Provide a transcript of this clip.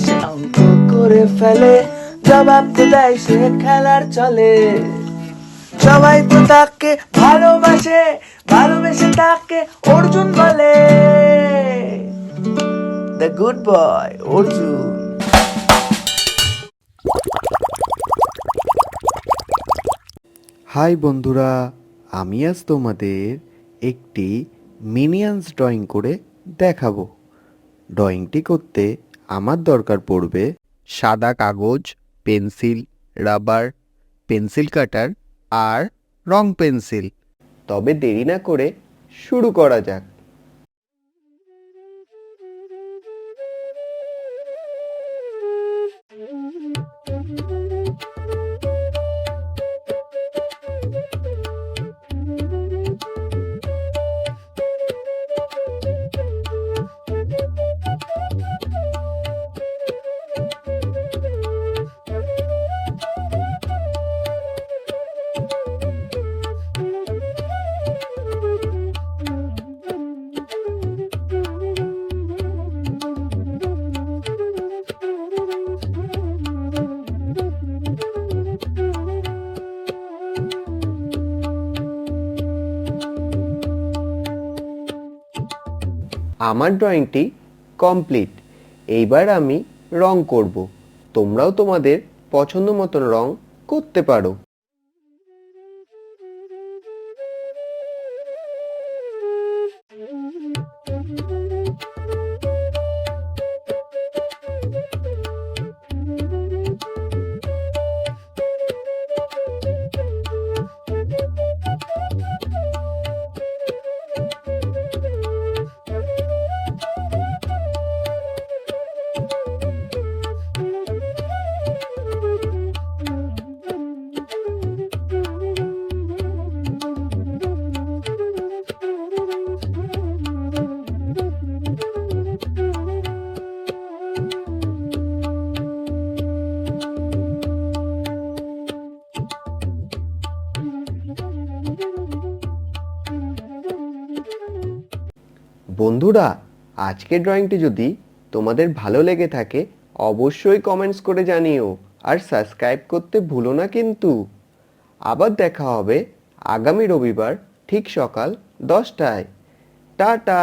সে অঙ্ক করে ফেলে, জবাব তো দেয় সে খেলার চলে। সবাই তো তাকে ভালোবাসে, ভালোবেসে তাকে অর্জুন বলে। The good boy Arjun. Hi বন্ধুরা, আমি আজ তোমাদের একটি মিনিয়ন্স ড্রয়িং করে দেখাবো। ড্রয়িংটি করতে আমার দরকার পড়বে সাদা কাগজ, পেন্সিল, রাবার, পেন্সিল কাটার আর রং পেন্সিল। তবে দেরি না করে শুরু করা যাক। আমার ড্রয়িংটি কমপ্লিট। এইবার আমি রং করব। তোমরাও তোমাদের পছন্দ মতন রং করতে পারো। বন্ধুরা, আজকের ড্রয়িংটি যদি তোমাদের ভালো লেগে থাকে অবশ্যই কমেন্টস করে জানিও, আর সাবস্ক্রাইব করতে ভুলো না কিন্তু। আবার দেখা হবে আগামী রবিবার ঠিক সকাল 10টায়। টাটা।